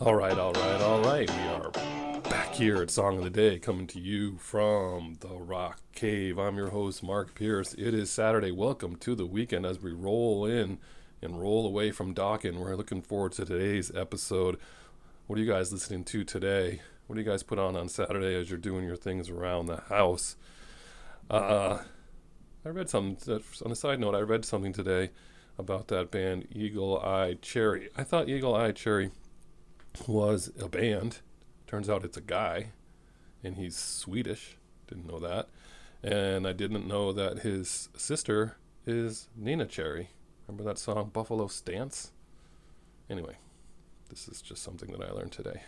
All right. We are back here at Song of the Day, coming to you from the Rock Cave. I'm your host, Mark Pierce. It is Saturday. Welcome to the weekend as we roll in and roll away from Dawkins. We're looking forward to today's episode. What are you guys listening to today? What do you guys put on Saturday as you're doing your things around the house? I read something, on a side note, I read something today about that band Eagle Eye Cherry. I thought Eagle Eye Cherry was a band. Turns out it's a guy, and he's Swedish. Didn't know that. And I didn't know that his sister is Nina Cherry. Remember that song, Buffalo Stance? Anyway, this is just something that I learned today.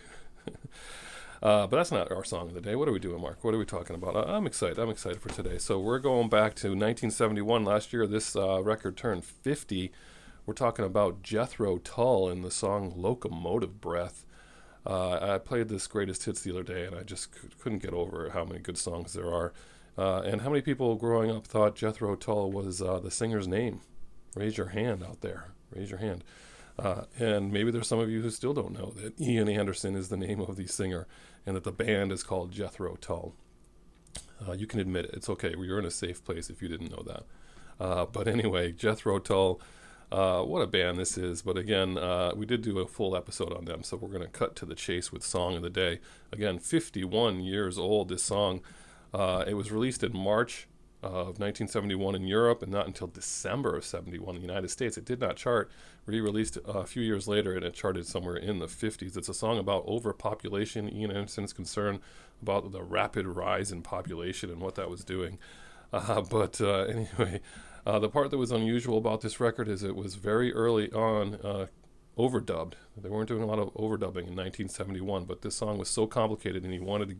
But that's not our song of the day. What are we doing, Mark? What are we talking about? I'm excited. I'm excited for today. So we're going back to 1971. Last year, this record turned 50. We're talking about Jethro Tull and the song Locomotive Breath. I played this greatest hits the other day, and I just couldn't get over how many good songs there are. And how many people growing up thought Jethro Tull was the singer's name? Raise your hand out there. Raise your hand. And maybe there's some of you who still don't know that Ian Anderson is the name of the singer and that the band is called Jethro Tull. You can admit it. It's okay. You're in a safe place if you didn't know that. But anyway, Jethro Tull. What a band this is. But again, we did do a full episode on them, so we're going to cut to the chase with Song of the Day. Again, 51 years old, this song. It was released in March of 1971 in Europe, and not until December of 71 in the United States. It did not chart. Re-released a few years later, and it charted somewhere in the 50s. It's a song about overpopulation. Ian Anderson's concern about the rapid rise in population and what that was doing. Anyway... the part that was unusual about this record is it was very early on overdubbed. They weren't doing a lot of overdubbing in 1971, but this song was so complicated and he wanted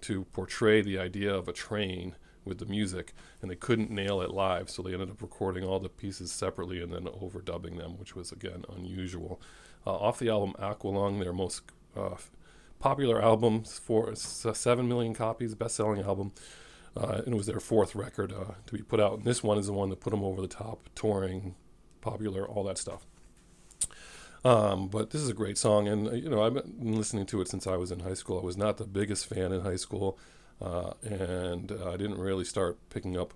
to portray the idea of a train with the music, and they couldn't nail it live, so they ended up recording all the pieces separately and then overdubbing them, which was, again, unusual. Off the album Aqualung, their most popular album, 7 million copies, best-selling album. And it was their fourth record to be put out. And this one is the one that put them over the top, touring, popular, all that stuff. But this is a great song. And, I've been listening to it since I was in high school. I was not the biggest fan in high school. And I didn't really start picking up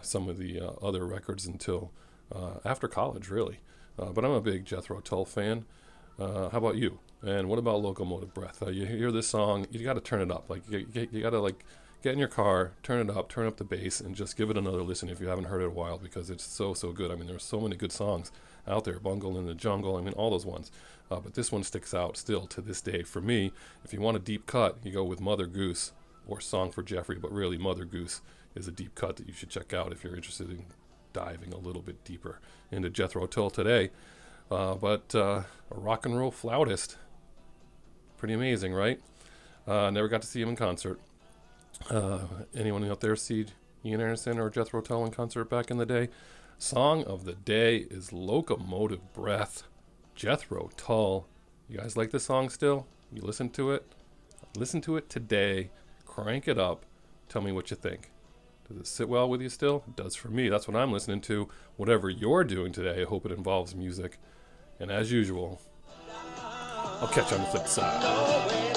some of the other records until after college, really. But I'm a big Jethro Tull fan. How about you? And what about Locomotive Breath? You hear this song, you got to turn it up. Like you got to get in your car, turn it up, turn up the bass, and just give it another listen if you haven't heard it in a while, because it's so good. I mean, there's so many good songs out there, Bungle in the Jungle, I mean, all those ones. But this one sticks out still to this day. For me, if you want a deep cut, you go with Mother Goose or Song for Jeffrey, but really Mother Goose is a deep cut that you should check out if you're interested in diving a little bit deeper into Jethro Tull today. But a rock and roll flautist. Pretty amazing, right? Never got to see him in concert. Anyone out there see Ian Anderson or Jethro Tull in concert back in the day? Song of the day is Locomotive Breath, Jethro Tull. You guys like this song still? You listen to it? Listen to it today. Crank it up. Tell me what you think. Does it sit well with you still? It does for me. That's what I'm listening to. Whatever you're doing today, I hope it involves music. And as usual, I'll catch you on the flip side.